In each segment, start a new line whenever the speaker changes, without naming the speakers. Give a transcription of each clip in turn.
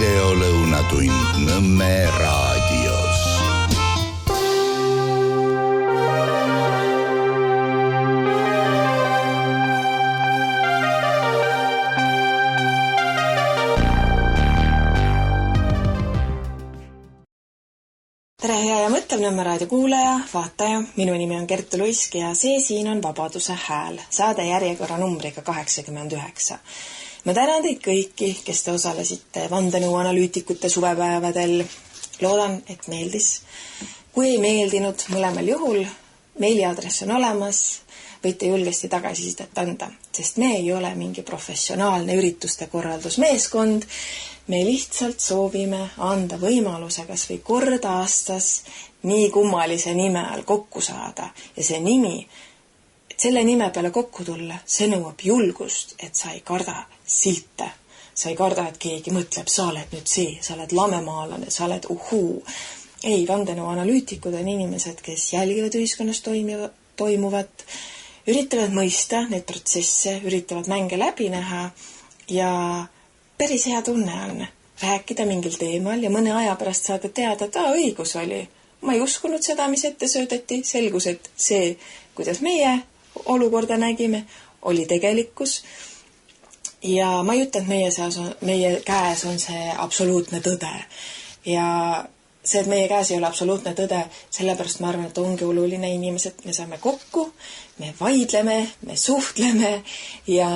videolõunatund Nõmme raadios.
Tere hea ja mõtlev Nõmme raadio kuulaja, vaataja. Minu nimi on Kertu Luisk ja see siin on Vabaduse hääl, saade järjekorra numbriga 89. Ma tänan teid kõiki, kes te osalesite vandenõuanalüütikute suvepäevadel. Loodan, et meeldis. Kui ei meeldinud mõlemal juhul, meiliaadress on olemas, võite julgesti tagasisidet anda, sest me ei ole mingi professionaalne ürituste korraldusmeeskond. Me lihtsalt soovime anda võimaluse kas või kord aastas nii kummalise nime all kokku saada. Ja see nimi, et selle nime peale kokku tulla, see nõuab julgust, et sa ei karda silte. Sa ei karda, et keegi mõtleb, sa oled nüüd see, sa oled lamemaalane, sa oled uhuu. Ei, vandenõuanalüütikud on inimesed, kes jälgivad ühiskonnas toimuvat, üritavad mõista neid protsesse, üritavad mänge läbi näha ja päris hea tunne on rääkida mingil teemal ja mõne aja pärast saada teada, et õigus oli. Ma ei uskunud seda, mis ette söödeti. Selgus, et see, kuidas meie olukorda nägime, oli tegelikkus. Ja ma ei ütle, et meie käes on see absoluutne tõde. Ja see, et meie käes ei ole absoluutne tõde, sellepärast ma arvan, et ongi oluline inimesed, me saame kokku, me vaidleme, me suhtleme ja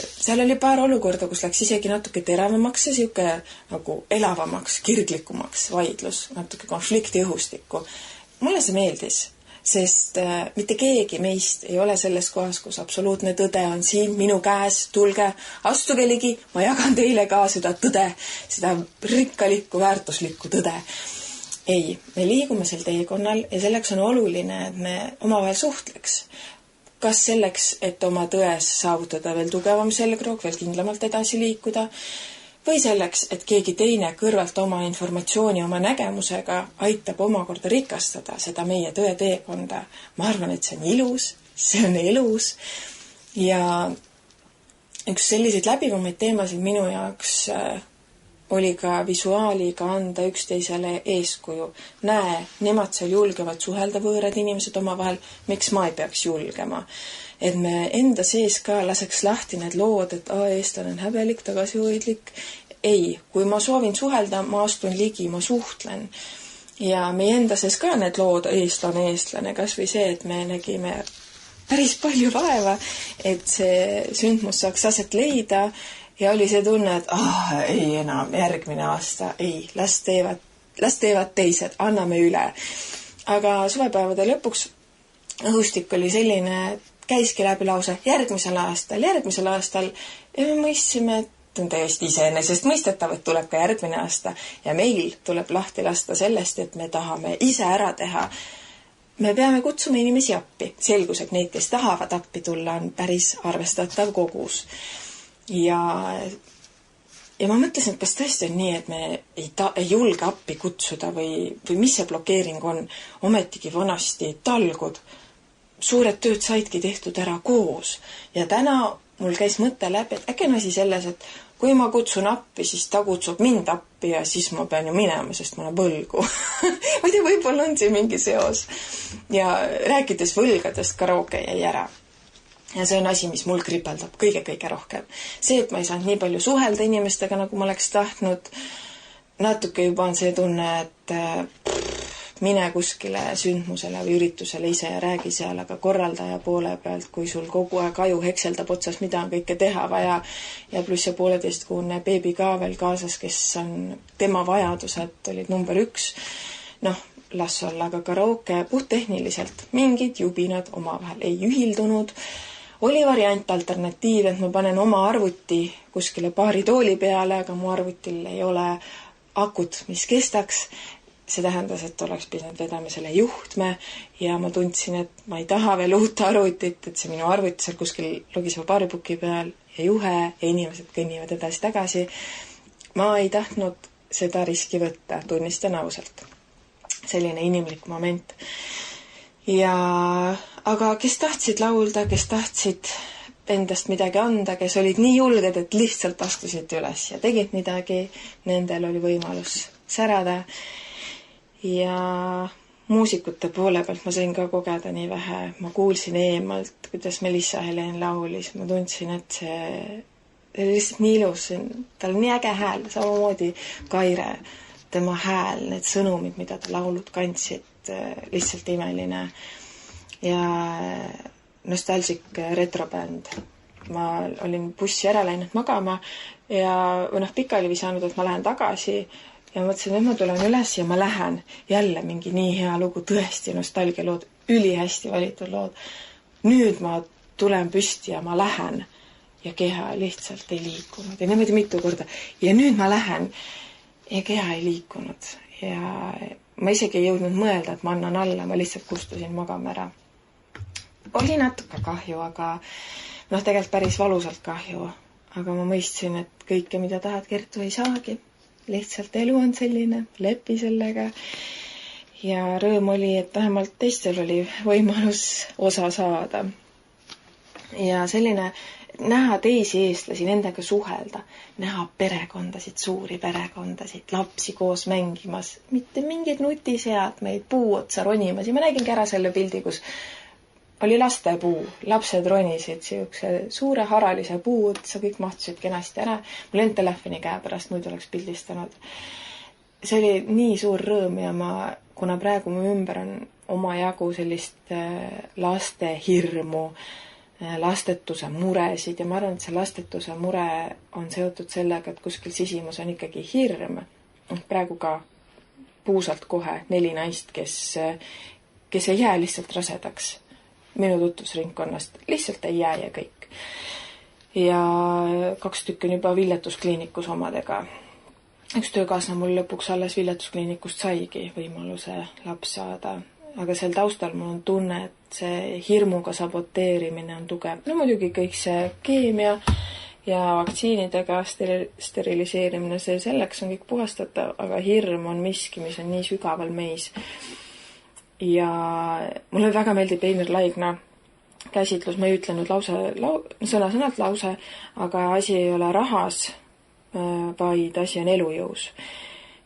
seal oli paar olukorda, kus läks isegi natuke teravamaks ja siuke nagu elavamaks, kirglikumaks vaidlus, natuke konflikti õhustikku. Mulle see meeldis, sest mitte keegi meist ei ole selles kohas, kus absoluutne tõde on siin minu käes, tulge, astuge ligi, ma jagan teile ka seda tõde, seda rikkalikku, väärtuslikku tõde. Ei, me liigume sel teekonnal ja selleks on oluline, et me omavahel suhtleks. Kas selleks, et oma tões saavutada veel tugevam selgroog, veel kindlamalt edasi liikuda, või selleks, et keegi teine kõrvalt oma informatsiooni, oma nägemusega aitab omakorda rikastada seda meie tõe teekonda. Ma arvan, et see on ilus, see on elus ja üks selliseid läbivamaid teemasid minu jaoks oli ka visuaaliga anda üksteisele eeskuju. Näe, nemad seal julgevad suhelda võõrad inimesed omavahel, miks ma ei peaks julgema. Et me enda sees ka laseks lahti need lood, et eestlane on häbelik, tagasihoidlik. Ei, kui ma soovin suhelda, ma astun ligi, ma suhtlen. Ja meie enda sees ka need lood, eestlane, kas või see, et me nägime päris palju vaeva, et see sündmus saaks aset leida. Ja oli see tunne, et ei enam, järgmine aasta, ei, las teevad teised, anname üle. Aga suvepäevade lõpuks õhustik oli selline, et käiski läbi lause järgmisel aastal ja me mõistsime, et on täiesti iseenesest mõistetav, et tuleb ka järgmine aasta ja meil tuleb lahti lasta sellest, et me tahame ise ära teha. Me peame kutsuma inimesi appi. Selgus, et neid, kes tahavad appi tulla, on päris arvestatav kogus. Ja ma mõtlesin, et kas tõesti on nii, et me ei julge appi kutsuda või mis see blokeering on. Ometigi vanasti talgud, suured tööd saidki tehtud ära koos. Ja täna mul käis mõte läbi, et äkki on asi selles, et kui ma kutsun appi, siis ta kutsub mind appi ja siis ma pean ju minema, sest ma olen võlgu. Ma ei tea, võib-olla on see mingi seos. Ja rääkides võlgadest, karaoke jäi ära. Ja see on asi, mis mul kripeldab kõige rohkem. See, et ma ei saanud nii palju suhelda inimestega, nagu ma oleks tahtnud, natuke juba on see tunne, et mine kuskile sündmusele või üritusele ise ja räägi seal, aga korraldaja poole pealt, kui sul kogu aeg aju hekseldab otsas, mida on kõike teha vaja ja pluss ja 1,5-kuune beebi ka veel kaasas, kes on tema vajadused olid number 1. Las olla, aga karaoke puhttehniliselt mingid jubinad omavahel ei ühildunud. Oli variant alternatiiv, et ma panen oma arvuti kuskile baaritooli peale, aga mu arvutil ei ole akut, mis kestaks. See tähendas, et oleks pidanud vedama selle juhtme ja ma tundsin, et ma ei taha veel uut arvutit, et see minu arvuti seal kuskil logiseva baaripuki peal ja juhe ja inimesed kõnnivad edasi-tagasi. Ma ei tahtnud seda riski võtta, tunnistan ausalt. Selline inimlik moment. Aga kes tahtsid laulda, kes tahtsid endast midagi anda, kes olid nii julged, et lihtsalt astusid üles ja tegid midagi, nendel oli võimalus särada. Ja muusikute poole pealt ma sain ka kogeda nii vähe. Ma kuulsin eemalt, kuidas Melissa Helen laulis. Ma tundsin, et see oli lihtsalt nii ilus. Tal on nii äge hääl, samamoodi Kaire, tema hääl, need sõnumid, mida ta laulud kandsid, lihtsalt imeline. Ja nostalgic retrobänd. Ma olin bussi ära läinud magama ja pikali visanud, et ma lähen tagasi ja mõtlesin, et ma tulen üles ja ma lähen. Jälle mingi nii hea lugu, tõesti nostalgia lood, ülihästi valitud lood. Nüüd ma tulen püsti ja ma lähen ja keha lihtsalt ei liikunud. Ja niimoodi mitu korda. Ja nüüd ma lähen ja keha ei liikunud. Ja ma isegi ei jõudnud mõelda, et ma annan alla, ma lihtsalt kustusin magama ära. Oli natuke kahju, aga tegelikult päris valusalt kahju. Aga ma mõistsin, et kõike, mida tahad, Kertu, ei saagi. Lihtsalt elu on selline, lepi sellega. Ja rõõm oli, et vähemalt teistel oli võimalus osa saada. Ja selline näha teisi eestlasi, nendega suhelda, näha perekondasid, suuri perekondasid, lapsi koos mängimas, mitte mingid nutiseadmeid, puu otsa ronimas. Ja ma nägingi ära selle pildi, kus oli lastepuu, lapsed ronisid siukse suure haralise puu otsa, kõik mahtusid kenasti ära. Mul ei olnud telefoni käe pärast, muidu oleks pildistanud. See oli nii suur rõõm ja kuna praegu mu ümber on omajagu sellist laste hirmu, lastetuse muresid ja ma arvan, et see lastetuse mure on seotud sellega, et kuskil sisimus on ikkagi hirm. Praegu ka puusalt kohe 4 naist, kes ei jää lihtsalt rasedaks. Minu tutvusringkonnast lihtsalt ei jää ja kõik. Ja 2 tükki on juba viljetuskliinikus omadega. Üks töökaasna mul lõpuks alles viljetuskliinikust saigi võimaluse laps saada. Aga seal taustal mul on tunne, et see hirmuga saboteerimine on tugev. No muidugi kõik see keemia ja vaktsiinidega steriliseerimine, see selleks on kõik puhastatav, aga hirm on miski, mis on nii sügaval meis. Ja mulle väga meeldib Einar Laigna käsitlus, ma ei ütle nüüd sõna-sõnalt lause, aga asi ei ole rahas, vaid asi on elujõus.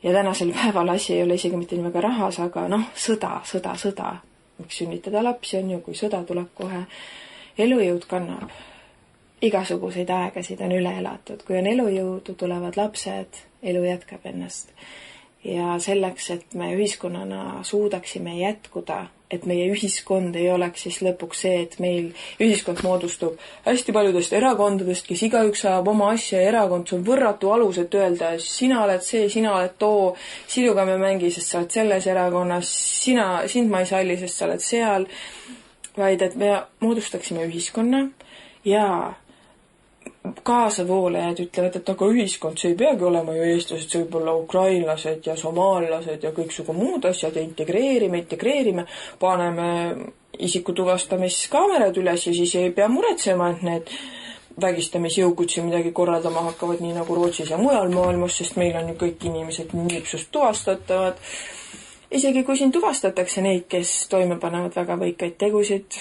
Ja tänasel päeval asi ei ole isegi mitte nii väga rahas, aga sõda. Miks sünnitada lapsi on ju, kui sõda tuleb kohe. Elujõud kannab. Igasuguseid aegasid on üle elatud. Kui on elujõudu, tulevad lapsed, elu jätkab ennast. Ja selleks, et me ühiskonnana suudaksime jätkuda, et meie ühiskond ei oleks siis lõpuks see, et meil ühiskond moodustub hästi paljudest erakondadest, kes igaüks ajab oma asja ja erakond, see on võrratu alus, et öelda, sina oled see, sina oled too, sinuga me mängi, sest sa oled selles erakonnas, sind ma ei salli, sest sa oled seal, vaid et me moodustaksime ühiskonna ja kaasavoolejad ütlevad, et aga ühiskond, see ei peagi olema ju eestlased, see võib olla ukrainlased ja somaallased ja kõiksugu muud asjad ja integreerime, paneme isikutuvastamiskaamerad üles ja siis ei pea muretsema, et need vägistamisjõugud siin midagi korraldama hakkavad nii nagu Rootsis ja mujal maailmas, sest meil on ju kõik inimesed nipsust tuvastatavad. Isegi kui siin tuvastatakse neid, kes toime panevad väga võikaid tegusid,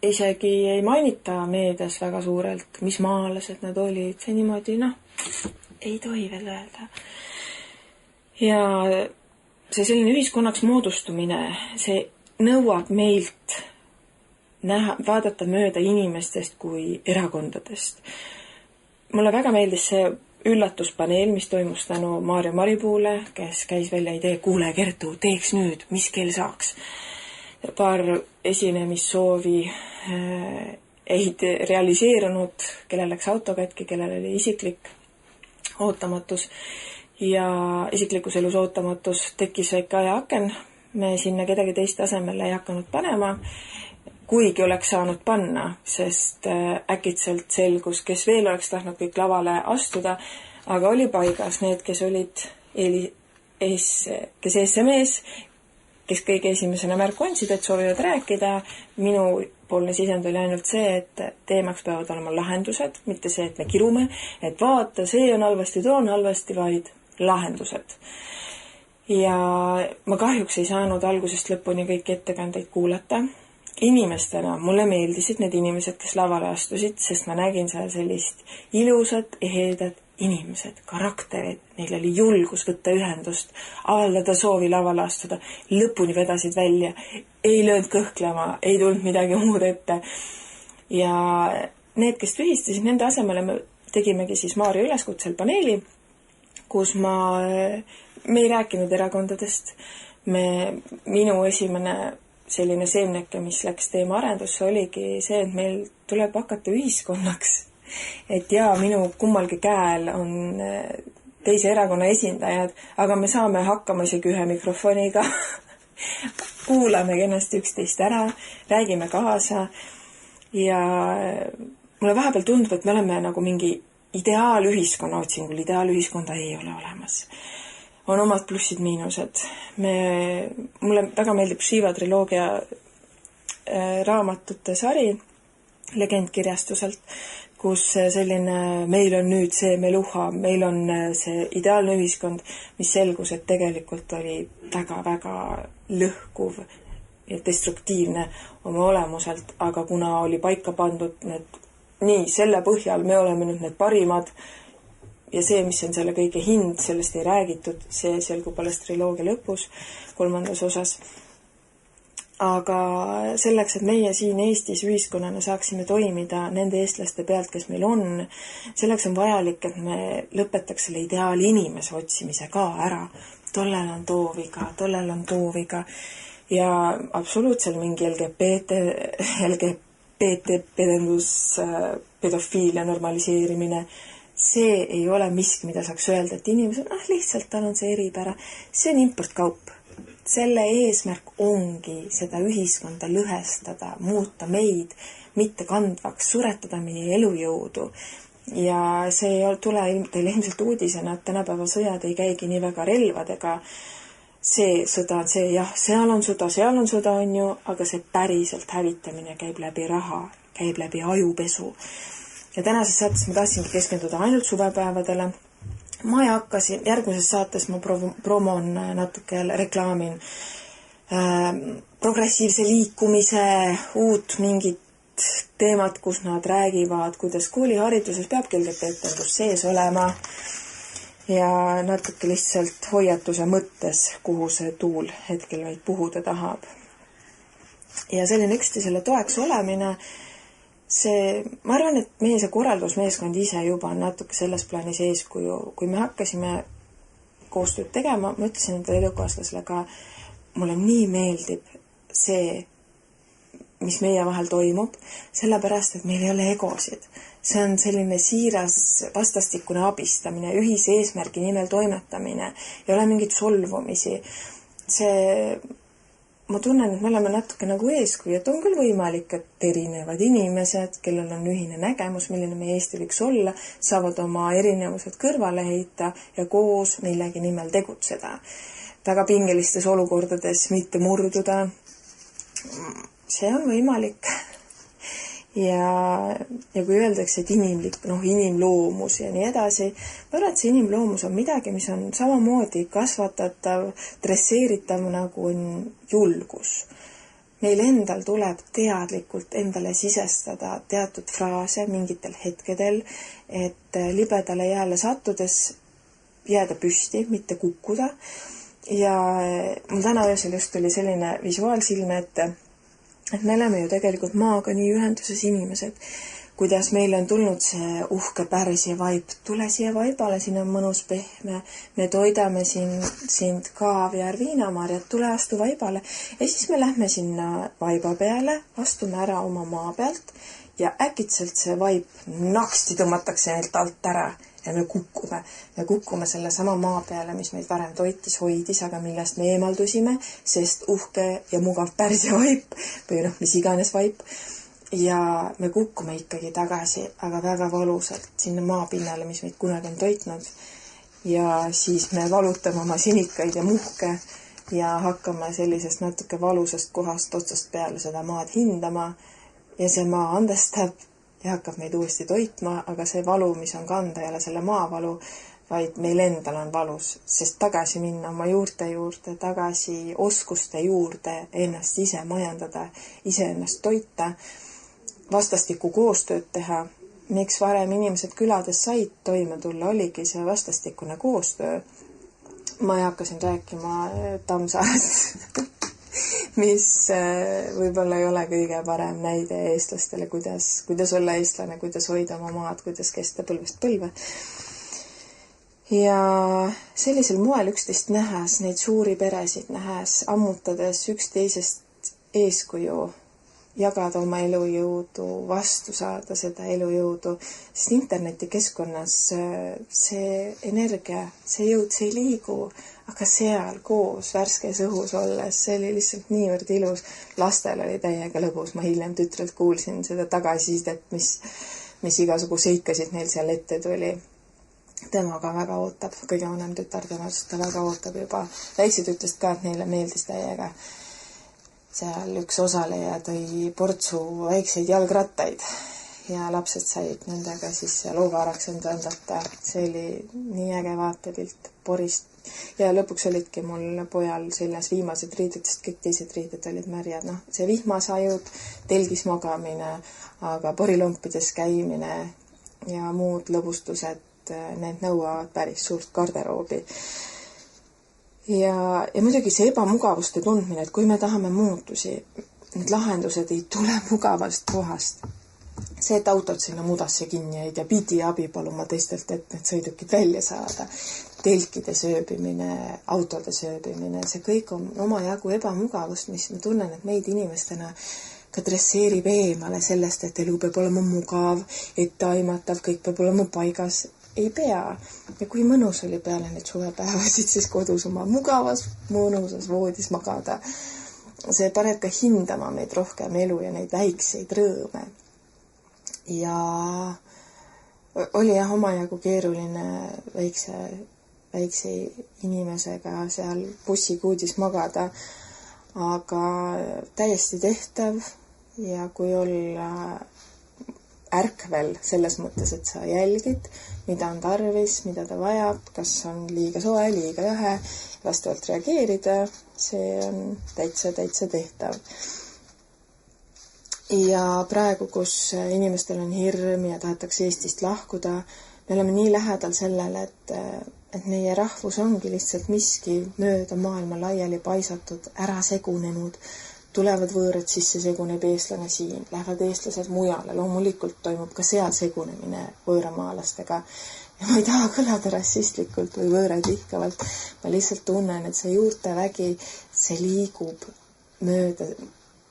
isegi ei mainita meedias väga suurelt, mis maalased nad olid, see niimoodi, ei tohi veel öelda. Ja see selline ühiskonnaks moodustumine, see nõuab meilt vaadata mööda inimestest kui erakondadest. Mulle väga meeldis see üllatuspaneel, mis toimus tänu Maarja Maripuule, kes käis välja idee, kuule Kertu, teeks nüüd, mis kell saaks. Paar esinemissoovi ei realiseerunud, kellel läks auto kätki, kellel oli isiklik ootamatus ja isiklikus elus ootamatus tekkis väike ajaaken. Me sinna kedagi teist asemele ei hakanud panema, kuigi oleks saanud panna, sest äkitselt selgus, kes veel oleks tahtnud kõik lavale astuda, aga oli paigas need, kes olid kes SMS, kes kõige esimesena märku andsid, et soovivad rääkida. Minu poolne sisend oli ainult see, et teemaks peavad olema lahendused, mitte see, et me kirume, et vaata, see on halvasti, too on halvasti, vaid lahendused. Ja ma kahjuks ei saanud algusest lõpuni kõiki ettekandeid kuulata. inimestena mulle meeldisid need inimesed, kes lavale astusid, sest ma nägin seal sellist ilusat, ehedat inimesed, karakterid, neil oli julgus võtta ühendust, avaldada soovi lavale astuda, lõpuni vedasid välja, ei löönud kõhklema, ei tulnud midagi muud ette. Ja need, kes tühistasid, nende asemele me tegimegi siis Maarja üleskutsel paneeli, kus me ei rääkinud erakondadest. Minu esimene selline seemneke, mis läks teema arendusse, oligi see, et meil tuleb hakata ühiskonnaks. Et jaa, minu kummalgi käel on teise erakonna esindajad, aga me saame hakkama isegi ühe mikrofoniga. Kuulame kenasti üksteist ära, räägime kaasa ja mulle vahepeal tundub, et me oleme nagu mingi ideaalühiskonna otsingul. Ideaalühiskonda ei ole olemas. On omad plussid, miinused. Mulle väga meeldib Shiva triloogia raamatute sari legendkirjastuselt, kus selline meil on nüüd see meluha, meil on see ideaalne ühiskond, mis selgus, et tegelikult oli väga-väga lõhkuv ja destruktiivne oma olemuselt, aga kuna oli paika pandud nii, selle põhjal me oleme nüüd need parimad ja see, mis on selle kõige hind, sellest ei räägitud, see selgub alles triloogia lõpus, 3. osas. Aga selleks, et meie siin Eestis ühiskonnana saaksime toimida nende eestlaste pealt, kes meil on, selleks on vajalik, et me lõpetaks selle ideaali inimese otsimise ka ära. Tollel on tooviga ja absoluutselt mingi LGBT-pedendus, pedofiilia normaliseerimine, see ei ole miski, mida saaks öelda, et inimesed, lihtsalt tal on see eripära. See on importkaup. Selle eesmärk ongi seda ühiskonda lõhestada, muuta meid, mitte kandvaks, suretada meie elujõudu. Ja see ei tule teile ilmselt uudisena, et tänapäeva sõjad ei käigi nii väga relvadega. See sõda on see, jah, seal on sõda, on ju, aga see päriselt hävitamine käib läbi raha, käib läbi ajupesu. Ja tänases saates ma tahtsingi keskenduda ainult suvepäevadele. Ma ei hakkasin, järgmises saates ma promon natuke jälle, reklaamin progressiivse liikumise uut mingit teemat, kus nad räägivad, kuidas koolihariduses peabki LGBT-etendus sees olema ja natuke lihtsalt hoiatuse mõttes, kuhu see tuul hetkel vaid puhuda tahab. Ja selline üksteisele toeks olemine, ma arvan, et meie see korraldusmeeskond ise juba on natuke selles plaanis eeskuju. Kui me hakkasime koostööd tegema, ma ütlesin enda elukaaslasele ka, mulle nii meeldib see, mis meie vahel toimub, sellepärast, et meil ei ole egosid. See on selline siiras vastastikune abistamine, ühise eesmärgi nimel toimetamine, ei ole mingit solvumisi. Ma tunnen, et me oleme natuke nagu eeskuju, et on küll võimalik, et erinevad inimesed, kellel on ühine nägemus, milline meie Eesti võiks olla, saavad oma erinevused kõrvale heita ja koos millegi nimel tegutseda. Väga pingelistes olukordades mitte murduda. See on võimalik. Ja kui öeldakse, et inimloomus ja nii edasi, ma arvan, et see inimloomus on midagi, mis on samamoodi kasvatatav, dresseeritav nagu on julgus. Meil endal tuleb teadlikult endale sisestada teatud fraase mingitel hetkedel, et libedale jääle sattudes jääda püsti, mitte kukkuda. Ja mul täna öösel just tuli selline visuaal silme ette, et me oleme ju tegelikult maaga nii ühenduses inimesed, kuidas meil on tulnud see uhke Pärsia vaip. Tule siia vaibale, siin on mõnus pehme, me toidame sind kaaviar, viinamarjad, tule astu vaibale. Ja siis me lähme sinna vaiba peale, astume ära oma maa pealt ja äkitselt see vaip naksti tõmmatakse neilt alt ära. Ja me kukkume selle sama maa peale, mis meid varem toitis, hoidis, aga millest me eemaldusime, sest uhke ja mugav Pärsia vaip või mis iganes vaip. Ja me kukkume ikkagi tagasi, aga väga valusalt sinna maapinnale, mis meid kunagi on toitnud. Ja siis me valutame oma sinikaid ja muhke ja hakkame sellisest natuke valusast kohast otsast peale seda maad hindama ja see maa andestab ja hakkab meid uuesti toitma, aga see valu, mis on kanda jälle selle maavalu, vaid meil endal on valus, sest tagasi minna oma juurte juurde, tagasi oskuste juurde, ennast ise majandada, ise ennast toita, vastastikku koostööd teha. Miks varem inimesed külades said toime tulla, oligi see vastastikune koostöö. Ma ei hakka siin rääkima Tammsaarest, mis võib-olla ei ole kõige parem näide eestlastele, kuidas olla eestlane, kuidas hoida oma maad, kuidas kesta põlvest põlve. Ja sellisel moel üksteist nähes, neid suuri peresid nähes, ammutades üksteisest eeskuju, jagada oma elujõudu, vastu saada seda elujõudu, sest internetikeskkonnas see energia, see jõud, see ei liigu, aga seal koos värskes õhus olles, see oli lihtsalt niivõrd ilus. Lastel oli täiega lõbus, ma hiljem tütrelt kuulsin seda tagasisidet, mis igasugu seikasid neil seal ette tuli. Tema ka väga ootab, kõige vanem tütar temast, ta väga ootab juba. Väiksed ütlesid ka, et neile meeldis täiega. Seal üks osaleja tõi portsu väikseid jalgrattaid ja lapsed said nendega siis loovaaraks enda andata. See oli nii äge vaatepilt porist. Ja lõpuks olidki mul pojal seljas viimased riided, sest kõik teised riided olid märjad. See vihmasajud, telgis magamine, aga porilompides käimine ja muud lõbustused, need nõuavad päris suurt garderoobi. Ja muidugi see ebamugavuste tundmine, et kui me tahame muutusi, need lahendused ei tule mugavast kohast. See, et autod sinna mudasse kinni jäid ja pidi abi paluma teistelt, et need sõidukid välja saada. Telkide sööbimine, autode sööbimine, see kõik on omajagu ebamugavust, mis ma tunnen, et meid inimestena ka dresseerib eemale sellest, et elu peab olema mugav, etteaimatav, kõik peab olema paigas. Ei pea. Ja kui mõnus oli peale neid suvepäevasid, siis kodus oma mugavas, mõnusas voodis magada. See paneb ka hindama meid rohkem elu ja neid väikseid rõõme. Ja oli jah omajagu keeruline väikse inimesega seal bussikuudis magada, aga täiesti tehtav ja kui olla ärkvel selles mõttes, et sa jälgid, mida on tarvis, mida ta vajab, kas on liiga soe, liiga jahe, vastavalt reageerida, see on täitsa tehtav. Ja praegu, kus inimestel on hirm ja tahetakse Eestist lahkuda, me oleme nii lähedal sellele, et meie rahvus ongi lihtsalt miski mööda maailma laiali paisatud, ära segunenud. Tulevad võõrad sisse, seguneb eestlane siin, lähevad eestlased mujale, loomulikult toimub ka seal segunemine võõramaalastega. Ja ma ei taha kõlada rassistlikult või võõraid vihkavalt, ma lihtsalt tunnen, et see juurte vägi, see liigub mööda,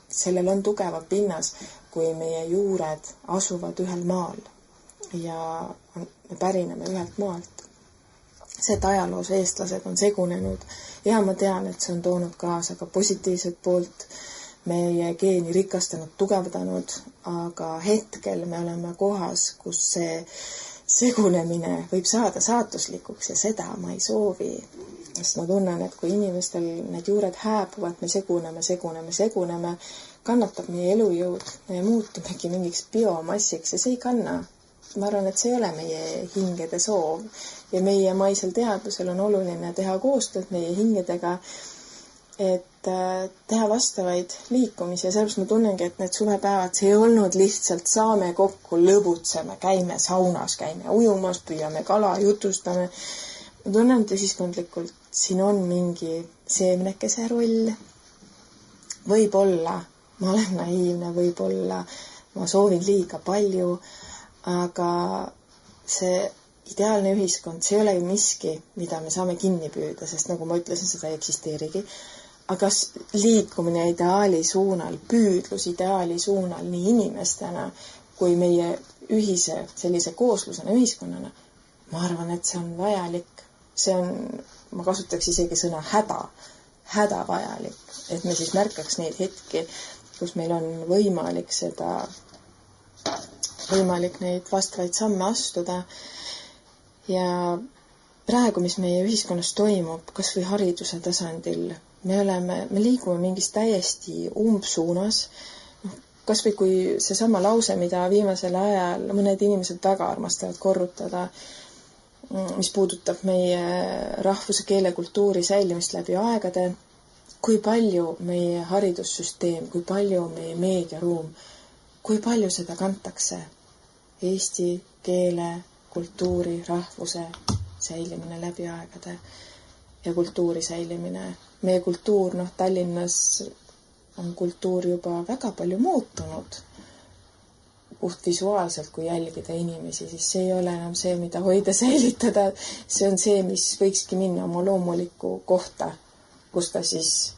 sellel on tugev pinnas, kui meie juured asuvad ühel maal ja me pärineme ühelt maalt. See, et ajaloos eestlased on segunenud ja ma tean, et see on toonud kaasa ka positiivset poolt, meie geeni rikastanud, tugevdanud, aga hetkel me oleme kohas, kus see segunemine võib saada saatuslikuks ja seda ma ei soovi. Sest ma tunnen, et kui inimestel need juured hääbuvad, me seguneme, kannatab meie elujõud, me muutumegi mingiks biomassiks ja see ei kanna. Ma arvan, et see ei ole meie hingede soov ja meie maisel teadusel on oluline teha koostööd meie hingedega, et teha vastavaid liikumisi ja sellepärast ma tunnengi, et need suvepäevad, see ei olnud lihtsalt saame kokku, lõbutseme, käime saunas, käime ujumas, püüame kala, jutustame. Ma tunnen, et ühiskondlikult siin on mingi seemnekese roll. Võib-olla ma olen naiivne, võib-olla ma soovin liiga palju, aga see ideaalne ühiskond, see ei ole ju miski, mida me saame kinni püüda, sest nagu ma ütlesin, seda ei eksisteerigi. Aga liikumine ideaali suunal, püüdlus ideaali suunal nii inimestena kui meie ühise sellise kooslusena ühiskonnana, ma arvan, et see on vajalik. See on, ma kasutaks isegi sõna hädavajalik, et me siis märkaks neid hetki, kus meil on võimalik neid vastavaid samme astuda. Ja praegu, mis meie ühiskonnas toimub, kas või hariduse tasandil, me liigume mingis täiesti umbsuunas. Kas või kui seesama lause, mida viimasel ajal mõned inimesed väga armastavad korrutada, mis puudutab meie rahvuse, keele, kultuuri säilimist läbi aegade, kui palju meie haridussüsteem, kui palju meie meediaruum, kui palju seda kantakse eesti keele, kultuuri, rahvuse säilimine läbi aegade ja kultuuri säilimine. Meie kultuur, Tallinnas on kultuur juba väga palju muutunud. Puht visuaalselt, kui jälgida inimesi, siis see ei ole enam see, mida hoida, säilitada. See on see, mis võikski minna oma loomulikku kohta, kus ta siis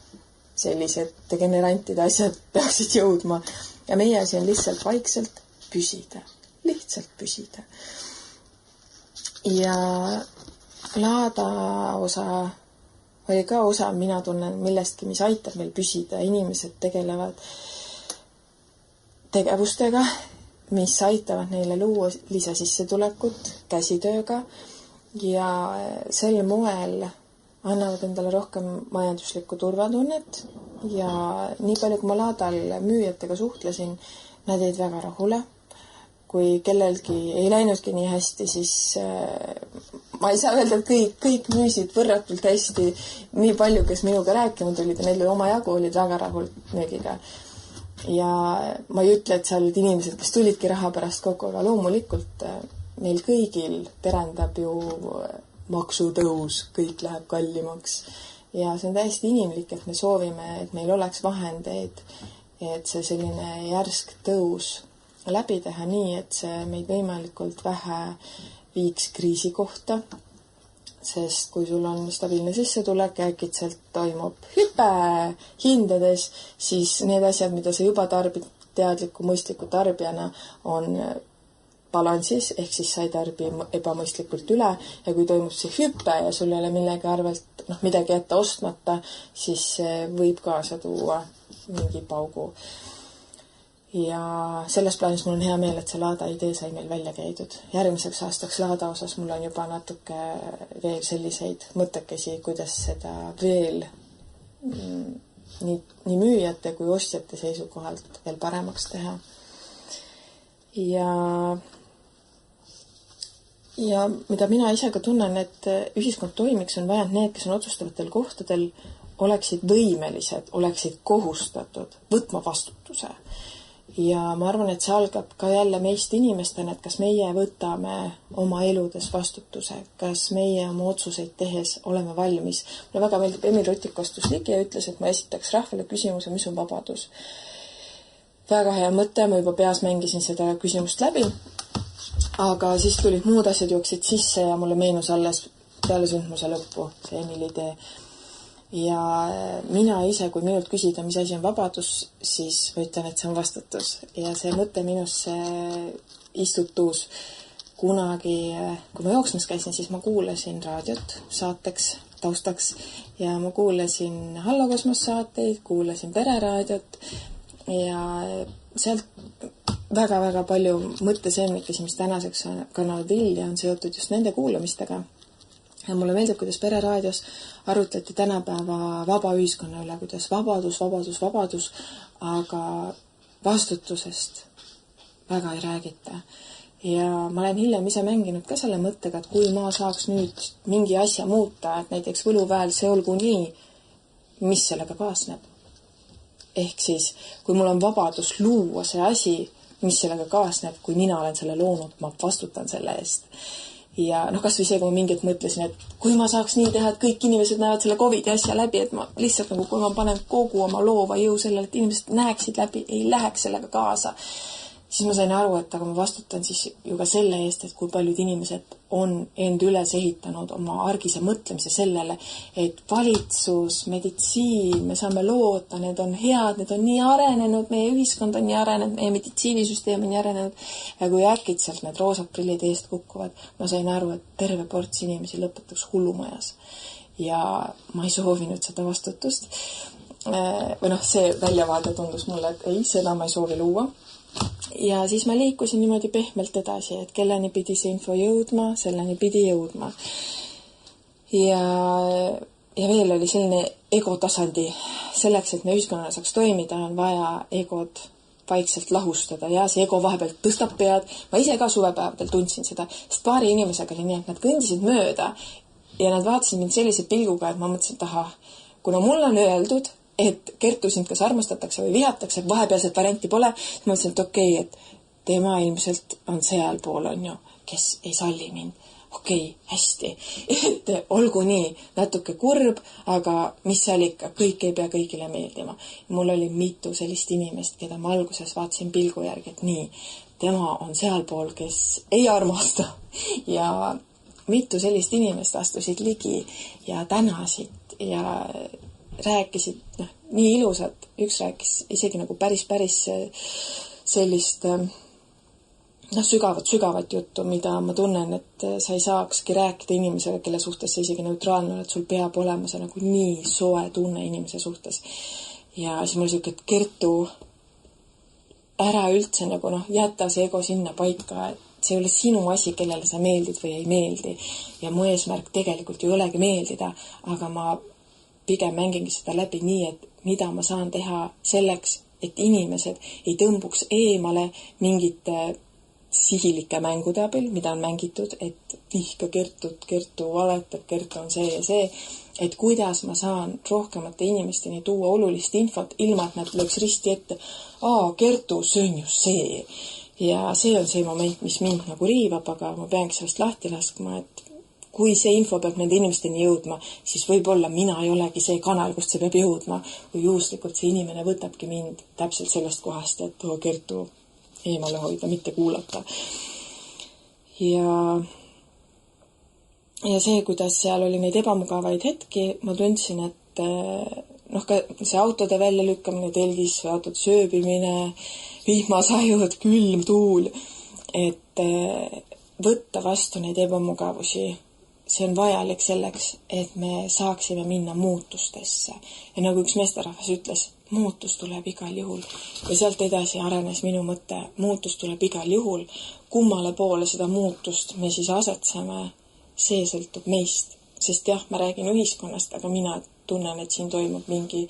sellised degenerantide asjad peaksid jõudma. Ja meie asi on lihtsalt vaikselt püsida. Lihtsalt püsida. Ja laada osa oli ka osa, mina tunnen millestki, mis aitab meil püsida. Inimesed tegelevad tegevustega, mis aitavad neile luua lisasissetulekut käsitööga ja sel moel annavad endale rohkem majanduslikku turvatunnet ja nii palju, kui ma laadal müüjatega suhtlesin, nad jäid väga rahule. Kui kellelgi ei läinudki nii hästi, siis ma ei saa öelda, et kõik müüsid võrratult hästi, nii palju, kes minuga rääkinud olid ja neil oma jagu olid väga rahult müügiga. Ja ma ei ütle, et seal olid inimesed, kes tulidki raha pärast kokku, aga loomulikult meil kõigil terendab ju maksutõus, kõik läheb kallimaks. Ja see on täiesti inimlik, et me soovime, et meil oleks vahendeid, et see selline järsk tõus läbi teha nii, et see meid võimalikult vähe viiks kriisi kohta, sest kui sul on stabiilne sissetulek ja äkitselt toimub hüpe hindades, siis need asjad, mida sa juba tarbid teadliku, mõistliku tarbijana, on balansis, ehk siis sa ei tarbi ebamõistlikult üle ja kui toimub see hüpe ja sul ei ole millegi arvelt midagi jätta ostmata, siis see võib kaasa tuua mingi paugu. Ja selles plaanis mul on hea meel, et see laada idee sai meil välja käidud. Järgmiseks aastaks laada osas mul on juba natuke veel selliseid mõttekesi, kuidas seda veel nii müüjate kui ostjate seisukohalt veel paremaks teha. Ja mida mina ise ka tunnen, et ühiskond toimiks, on vaja, et need, kes on otsustavatel kohtadel, oleksid võimelised, oleksid kohustatud võtma vastutuse. Ja ma arvan, et see algab ka jälle meist inimestena, et kas meie võtame oma eludes vastutuse, kas meie oma otsuseid tehes oleme valmis. Mulle väga meeldib, Emil Rutik astus ligi ja ütles, et ma esitaks rahvale küsimuse, mis on vabadus. Väga hea mõte, ma juba peas mängisin seda küsimust läbi, aga siis tulid muud asjad jooksid sisse ja mulle meenus alles peale sündmuse lõppu see Emili idee. Ja mina ise, kui minult küsida, mis asi on vabadus, siis ma ütlen, et see on vastutus. Ja see mõte minusse istutus kunagi, kui ma jooksmas käisin, siis ma kuulasin raadiot saateks, taustaks ja ma kuulasin Hallo Kosmos saateid, kuulasin Pereraadiot ja sealt väga-väga palju mõttesemnikesi, mis tänaseks kannavad vilja, on seotud just nende kuulamistega. Ja mulle meeldib, kuidas Pereraadios arutleti tänapäeva vaba ühiskonna üle, kuidas vabadus, aga vastutusest väga ei räägita. Ja ma olen hiljem ise mänginud ka selle mõttega, et kui ma saaks nüüd mingi asja muuta, et näiteks võluväel see olgu nii, mis sellega kaasneb. Ehk siis, kui mul on vabadus luua see asi, mis sellega kaasneb, kui mina olen selle loonud, ma vastutan selle eest. Ja kas või see, kui ma mingit mõtlesin, et kui ma saaks nii teha, et kõik inimesed näevad selle COVID-i asja läbi, et ma lihtsalt kui ma panen kogu oma loova jõu sellele, et inimesed näeksid läbi, ei läheks sellega kaasa, siis ma sain aru, et aga ma vastutan siis ju ka selle eest, et kui paljud inimesed on end üles ehitanud oma argise mõtlemise sellele, et valitsus, meditsiin, me saame loota, need on head, need on nii arenenud, meie ühiskond on nii arenenud, meie meditsiinisüsteem on nii arenenud ja kui äkitselt need roosad prillid eest kukkuvad, ma sain aru, et terve ports inimesi lõpetaks hullumajas ja ma ei soovinud seda vastutust. Või see väljavaade tundus mulle, et ei, seda ma ei soovi luua. Ja siis ma liikusin niimoodi pehmelt edasi, et kelleni pidi see info jõudma, selleni pidi jõudma. Ja veel oli selline egotasandi. Selleks, et me ühiskonnale saaks toimida, on vaja egot vaikselt lahustada ja see ego vahepeal tõstab pead. Ma ise ka suvepäevadel tundsin seda, sest paari inimesega oli nii, et nad kõndisid mööda ja nad vaatasid mind sellise pilguga, et ma mõtlesin, et ahah, kuna mulle on öeldud, et Kertu sind kas armastatakse või vihatakse, vahepealset varianti pole, siis ma mõtlesin, et okei, et tema ilmselt on sealpool, on ju, kes ei salli mind. Okei, hästi, et olgu nii, natuke kurb, aga mis seal ikka, kõik ei pea kõigile meeldima. Mul oli mitu sellist inimest, keda ma alguses vaatasin pilgu järgi, et nii, tema on sealpool, kes ei armasta. Ja mitu sellist inimest astusid ligi ja tänasid ja rääkisid nii ilusad. Üks rääkis isegi nagu päris sellist sügavat juttu, mida ma tunnen, et sa ei saakski rääkida inimesega, kelle suhtes sa isegi neutraalne oled, sul peab olema see nagu nii soe tunne inimese suhtes. Ja siis mul siuke, et Kertu, ära üldse nagu jäta see ego sinna paika, et see ei ole sinu asi, kellele sa meeldid või ei meeldi. Ja mu eesmärk tegelikult ju ei olegi meeldida, aga ma pigem mängingi seda läbi nii, et mida ma saan teha selleks, et inimesed ei tõmbuks eemale mingite sihilike mängude abil, mida on mängitud, et vihka Kertut, Kertu valetab, Kertu on see ja see, et kuidas ma saan rohkemate inimesteni tuua olulist infot, ilma et nad lööks risti ette, Kertu, see on ju see. Ja see on see moment, mis mind nagu riivab, aga ma peangi sellest lahti laskma, et kui see info peab nende inimesteni jõudma, siis võib-olla mina ei olegi see kanal, kust see peab jõudma, kui juhuslikult see inimene võtabki mind täpselt sellest kohast, et Kertu eemale hoida, mitte kuulata. Ja see, kuidas seal oli neid ebamugavaid hetki, ma tundsin, et ka see autode väljalükkamine telgis või autode sööbimine, vihmasajud, külm tuul, et võtta vastu neid ebamugavusi, see on vajalik selleks, et me saaksime minna muutustesse. Ja nagu üks meesterahvas ütles, muutus tuleb igal juhul. Ja sealt edasi arenes minu mõte, muutus tuleb igal juhul. Kummale poole seda muutust me siis asetseme, see sõltub meist. Sest jah, ma räägin ühiskonnast, aga mina tunnen, et siin toimub mingi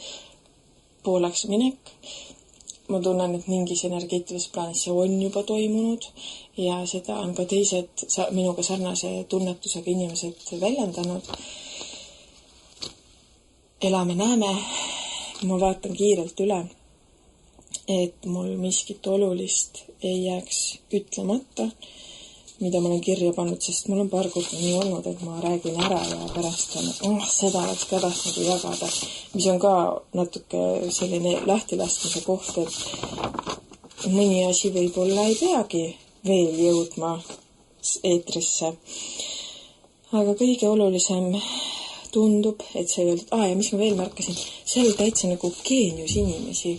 pooleks minek. Ma tunnen, et mingis energeetilises plaanis see on juba toimunud ja seda on ka teised minuga sarnase tunnetusega inimesed väljendanud. Elame, näeme. Ma vaatan kiirelt üle, et mul miskit olulist ei jääks ütlemata, mida ma olen kirja pannud, sest mul on paar korda nii olnud, et ma räägin ära ja pärast on, seda oleks ka tahtnud jagada, mis on ka natuke selline lahtilaskmise koht, et mõni asi võib-olla ei peagi veel jõudma eetrisse. Aga kõige olulisem tundub, et see öeldud, ja mis ma veel märkasin, see oli täitsa nagu geenius inimesi.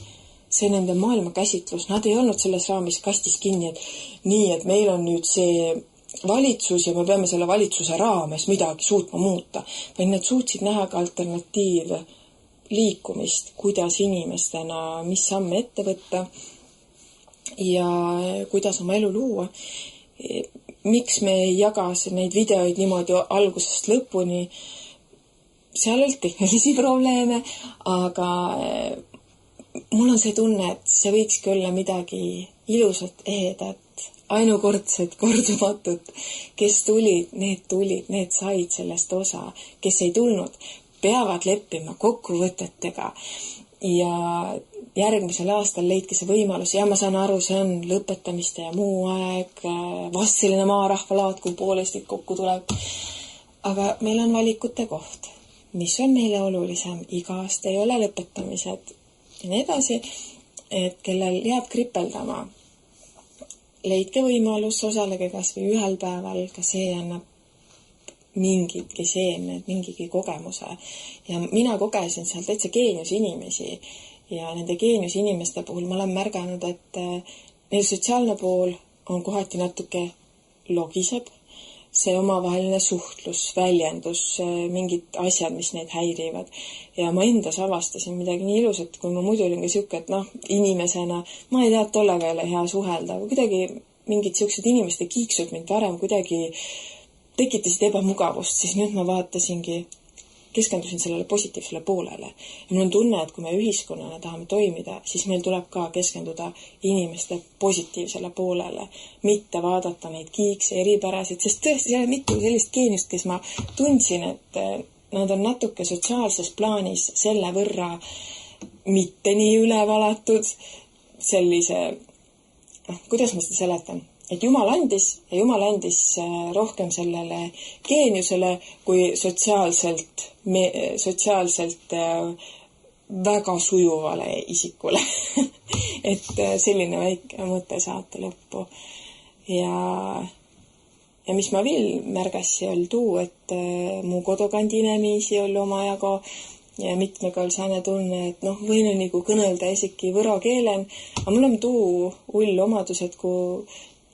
See nende maailmakäsitlus, nad ei olnud selles raamis kastis kinni, et nii, et meil on nüüd see valitsus ja me peame selle valitsuse raames midagi suutma muuta. Vaid nad suutsid näha ka alternatiiv liikumist, kuidas inimestena, mis samme ette võtta ja kuidas oma elu luua. Miks me ei jaga neid videoid niimoodi algusest lõpuni, seal oli tehnilisi probleeme, aga mul on see tunne, et see võikski olla midagi ilusat, ehedat, ainukordset, kordumatut. Kes tulid, need said sellest osa. Kes ei tulnud, peavad leppima kokkuvõtetega. Ja järgmisel aastal leidki see võimalus. Ja ma saan aru, see on lõpetamiste ja muu aeg, vastiline maarahvalaat, kui poolestik kokku tuleb. Aga meil on valikute koht. Mis on meile olulisem? Iga aasta ei ole lõpetamised ja nii edasi, et kellel jääb kripeldama. Leidke võimalus, osalege kas või ühel päeval, ka see annab mingidki seemned, mingigi kogemuse. Ja mina kogesin seal täitsa geenius inimesi ja nende geenius inimeste puhul ma olen märganud, et neil sotsiaalne pool on kohati natuke logiseb. See omavaheline suhtlus, väljendus, mingid asjad, mis neid häirivad. Ja ma endas avastasin midagi nii ilusat, kui ma muidu olin ka siuke, et inimesena, ma ei tea, tollega ei ole hea suhelda, aga kuidagi mingid siuksed inimeste kiiksud mind varem kuidagi tekitasid ebamugavust, siis nüüd ma vaatasingi, keskendusin sellele positiivsele poolele. Ja mul on tunne, et kui me ühiskonnana tahame toimida, siis meil tuleb ka keskenduda inimeste positiivsele poolele, mitte vaadata neid kiikse eripärasid, sest tõesti seal on mitu sellist geeniust, kes ma tundsin, et nad on natuke sotsiaalses plaanis selle võrra mitte nii ülevalatud, sellise, kuidas ma seda seletan? Et Jumal andis rohkem sellele geeniusele kui sotsiaalselt väga sujuvale isikule. Et selline väike mõte saate lõppu. Ja mis ma veel märgassi oli tuu, et mu kodukandi inimesi oli omajaga ja mitmega oli saane tunne, et võin nagu kõnelda isegi võro keelen, aga mul on tuu hull omadus, et kui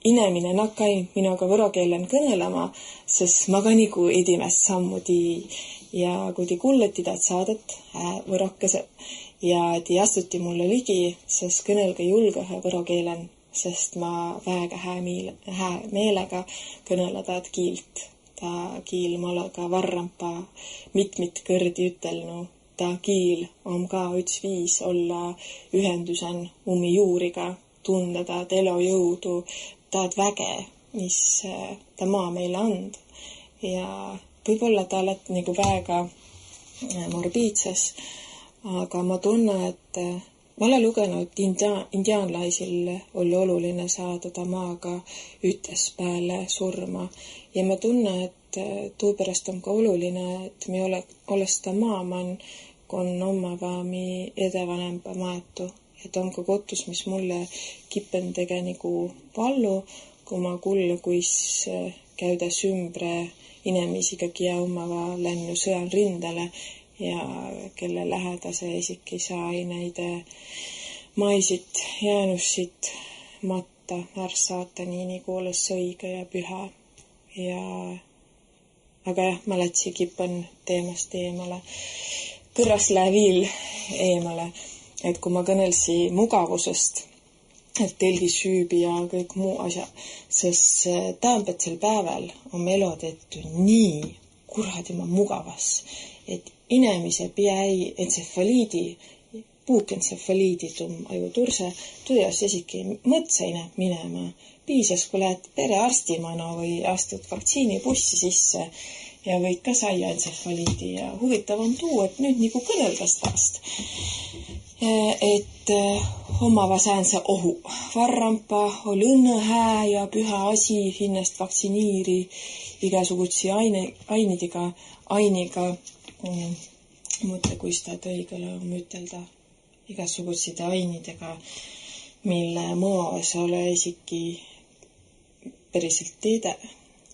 inimene nakkai minuga võro keelen kõnelema, sest ma ka nagu edimest sammudi ja kui te kuulete saadet võrokese ja te astuti mulle ligi, sest kõnelge julgehe võro keelen, sest ma väga hää meelega kõneleda kiilt. Ta kiil malaga varrampa mitmit kõrdi ütelnu. Ta kiil on ka üks viis olla ühendusen umi juuriga, tundeda elujõudu, taad väge, mis ta maa meile and. Ja võib-olla ta oled nagu väga morbiidses, aga ma tunnen, et ma olen lugenud, indiaanlaisil oli oluline saada ta maaga ütes pääle surma. Ja ma tunnen, et tuupärast on ka oluline, et me olles ta maaman, kun omavami edevanempa maetu. Et on ka kotus, mis mulle kippen tege nagu vallu, kui ma kulle, kuis käydä sümbre inimesiga, kia omava lännu sõjan rindele ja kelle lähedase isiki saa näide maisit jäänussit matta saata nii nagu olles õige ja püha. Aga jah, ma lätsi kippen teemast eemale. Kõrras läheviil eemale, et kui ma kõnelsi mugavusest, et telgi süübi ja kõik muu asja, sest Täämpetsel päeval on elo tehtud nii kuradima mugavas, et inimese piäi entsefaliidi, puukentsefaliidi aju turse, tujas esiki mõtseine minema. Piisas, kui lähed perearstimana või astud vaktsiinibussi sisse ja võid ka saia entsefaliidi ja huvitav on tuu, et nüüd nagu kõneldast vast. Et omava säänse ohu. Varrampa oli õnne hää ja püha asi hinnast vaktsiiniiri igasugutsi ainiga, mõtle, kui seda õigele on ütelda, igasugutside ainidega, mille moos ole isiki päriselt teede.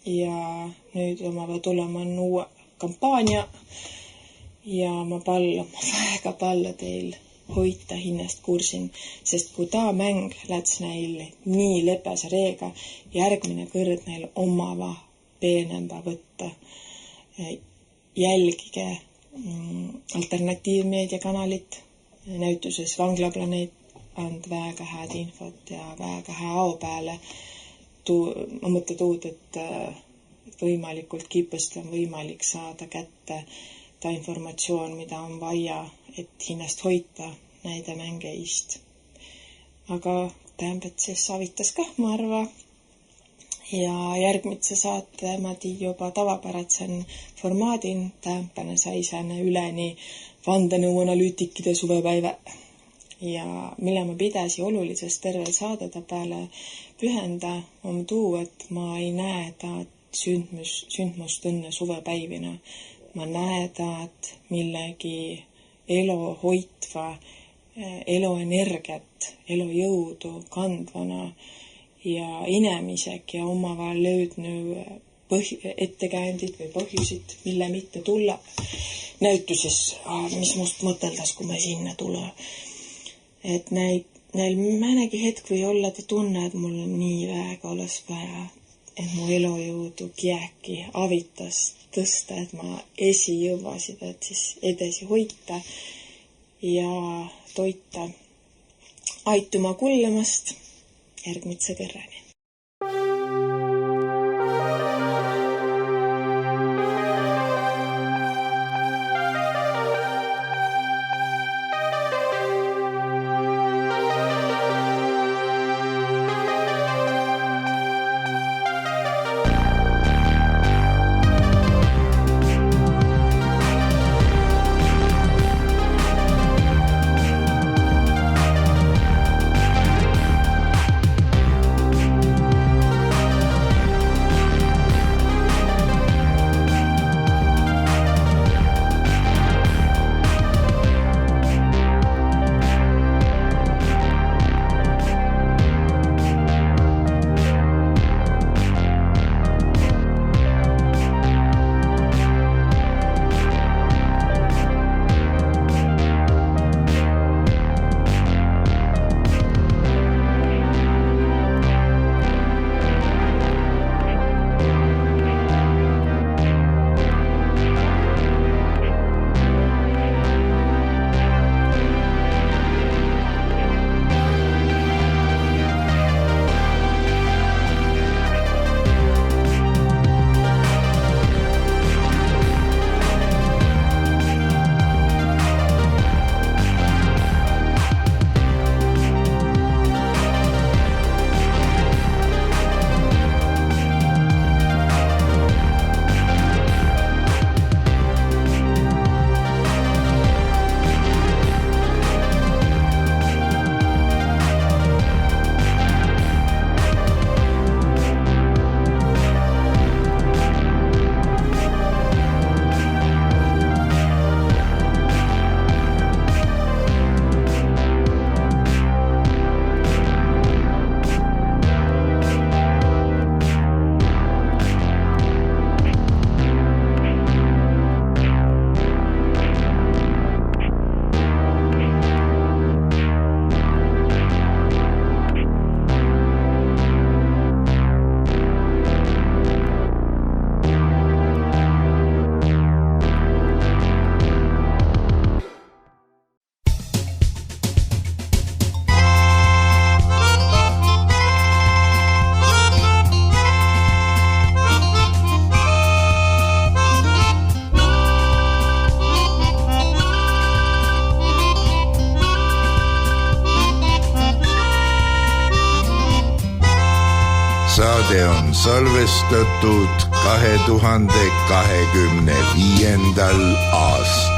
Ja nüüd omava tulema on uue kampaania ja ma väga palla teil hoita hinnast kursin, sest kui ta mäng läts neil nii lepese reega, järgmine kõrd neil omava peenemba võtta. Jälgige alternatiivmeediakanalit, näituses Vanglaplaneet and väga hääd infot ja väga hää ao peale. Ma mõtle tuud, et võimalikult kiipesti on võimalik saada kätte ta informatsioon, mida on vaja, et hinnast hoita näide mängeist. Aga Täämpetses avitas kah, ma arva. Ja järgmitse saate ma juba tavapäratsen formaadin Täämpene saisane üleni vandenõuanalüütikide suvepäive. Ja mille ma pidasi olulisest tervel saadeda peale pühenda on tuu, et ma ei näe taad sündmust õnne suvepäivina. Ma näe taad millegi elo hoitva, elo energiat, elo jõudu kandvana ja inimesek ja omavahel löödnu ettekäendid või põhjusid, mille mitte tulla. Näituses, mis must mõteldas, kui me sinna tule. Et neil mõnegi hetk või olla ta tunne, et mul on nii väga oles vaja, et mu elujõudu kiäki avitas tõsta, et ma jõuasid, et siis edasi hoita ja toita. Aituma kullemast järgmitse kõrrani.
saade on salvestatud 2025. aastal.